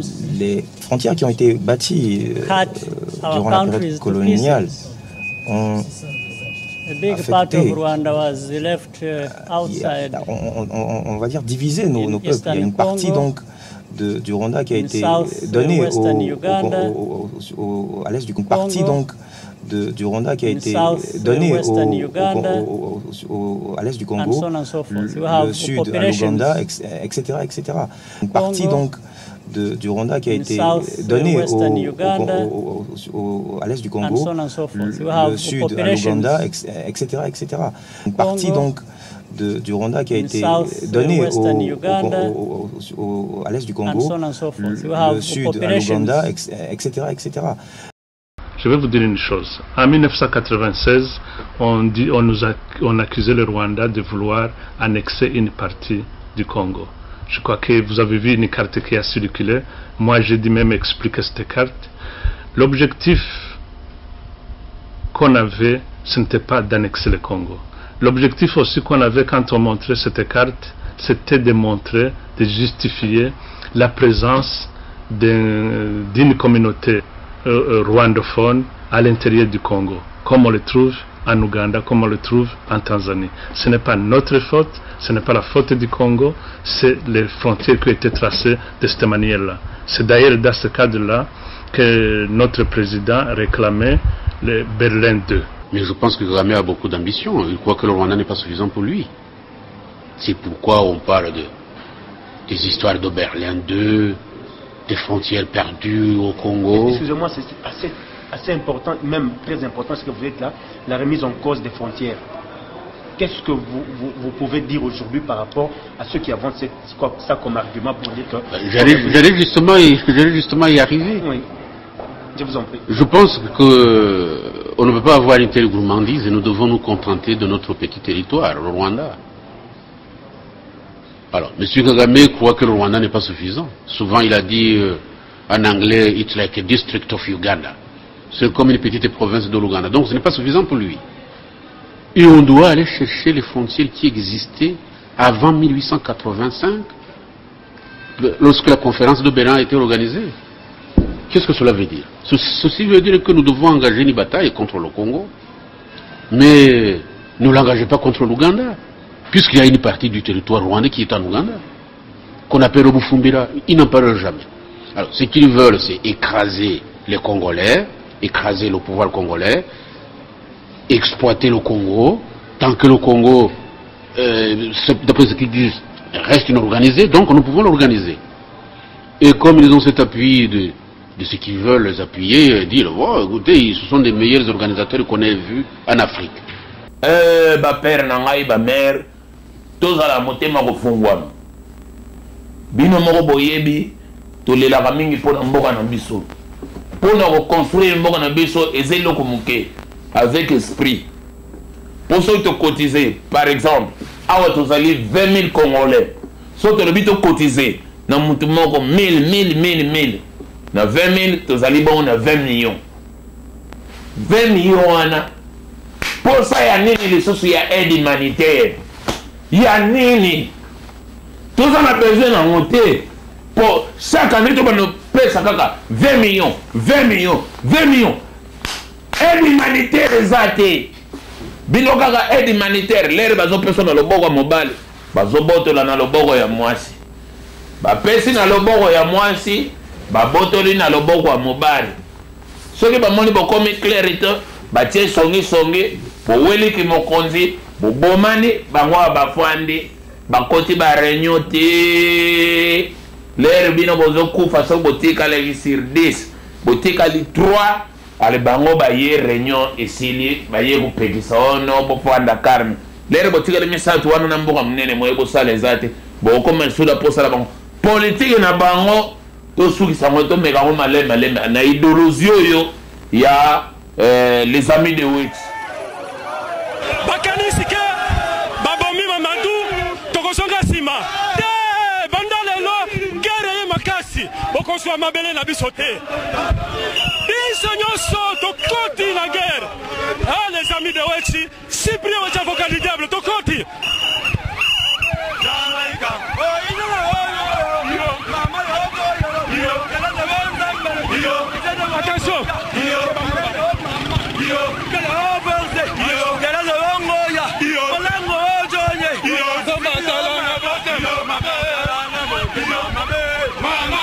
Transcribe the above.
Les frontières qui ont été bâties durant la période coloniale ont affecté, on va dire, divisé nos peuples. Il y a une partie donc du Rwanda qui a été donnée à l'est du Congo. Partie donc du Rwanda qui a été donnée à l'est du Congo, le sud à l'Ouganda, etc., etc. Une partie donc du Rwanda qui a été donnée à l'est du Congo, le sud à l'Ouganda, etc., etc. Une partie donc du Rwanda qui a été donnée à l'est du Congo, le sud à l'Ouganda, etc., etc. Je vais vous dire une chose. En 1996, on accusait le Rwanda de vouloir annexer une partie du Congo. Je crois que vous avez vu une carte qui a circulé. Moi, j'ai dû même expliquer cette carte. L'objectif qu'on avait, ce n'était pas d'annexer le Congo. L'objectif aussi qu'on avait quand on montrait cette carte, c'était de montrer, de justifier la présence d'une communauté rwandophone à l'intérieur du Congo, comme on le trouve en Ouganda, comme on le trouve en Tanzanie. Ce n'est pas notre faute, ce n'est pas la faute du Congo, c'est les frontières qui ont été tracées de cette manière-là. C'est d'ailleurs dans ce cadre-là que notre président réclamait le Berlin II. Mais je pense que Kagame a beaucoup d'ambition. Il croit que le Rwanda n'est pas suffisant pour lui. C'est pourquoi on parle des histoires de Berlin II, des frontières perdues au Congo. Excusez-moi, c'est assez important, même très important, ce que vous êtes là, la remise en cause des frontières. Qu'est-ce que vous pouvez dire aujourd'hui par rapport à ceux qui avancent ça comme argument pour dire que... J'allais justement y arriver. Oui, je vous en prie. Je pense qu'on ne peut pas avoir une telle gourmandise et nous devons nous contenter de notre petit territoire, le Rwanda. Alors, M. Kagame croit que le Rwanda n'est pas suffisant. Souvent, il a dit en anglais, it's like a district of Uganda. C'est comme une petite province de l'Ouganda. Donc, ce n'est pas suffisant pour lui. Et on doit aller chercher les frontières qui existaient avant 1885, lorsque la conférence de Berlin a été organisée. Qu'est-ce que cela veut dire? Ceci veut dire que nous devons engager une bataille contre le Congo, mais ne l'engagez pas contre l'Ouganda, puisqu'il y a une partie du territoire rwandais qui est en Ouganda, qu'on appelle Obufumbira. Ils n'en parlent jamais. Alors, ce qu'ils veulent, c'est écraser les Congolais, écraser le pouvoir congolais, exploiter le Congo, tant que le Congo, d'après ce qu'ils disent, reste inorganisé, donc nous pouvons l'organiser. Et comme ils ont cet appui de ce qu'ils veulent les appuyer, dire, oh, écoutez, ce sont des meilleurs organisateurs qu'on ait vus en Afrique. Ba père nangai ba mère tozala motema kofungwama bino moko boyebi tolelaka mingi mpona mboka na biso mpona koconstruire mboka na biso eza eloko moke avec esprit mpo soki tokotize par exemple awa tozali 20 000 congolais soki tolobi tokotize na mutu moko 1000 na 20 000 tozali bongo na 20 millions 20 millions wana pour ça, il y a aide humanitaire. Il y a nini. Tout ça, on a besoin d'en monter. Pour chaque année, on nous paye 20 millions. Aide humanitaire, exacté. Bilokaka aide humanitaire. L'air, bazo personne dans le bogo mobile. Bazo botola dans le bogo ya mwasi. Ba pesi na le bogo ya mwasi. Ba botoli na le bogo mobile. Ce qui va moni bokomi clarité. Batie songi. Boweliki mokonzi bobomani bango bafwandi bakoti ba réunion te l'air bino bozo kufa so botika la sur 10 botika li 3 ale bango ba ye réunion esili ba ye kupekisa ono bofwanda karme l'air botika le misatu wana na mboka mnene moye bosala ezate bokoma suda posala bango politique na bango to suki sango to meka ngo malema na idéologie yo ya les amis de Wix. Bakanisike babomi Mamadou tokosonga sima te banda lelo guerre ye makasi okoswa mabele na biso te biso nyonso tokoti na guerre. Ah, les amis de Wexi Cyprien wa avocat du diable tokoti Jamaica. Oh, Mama,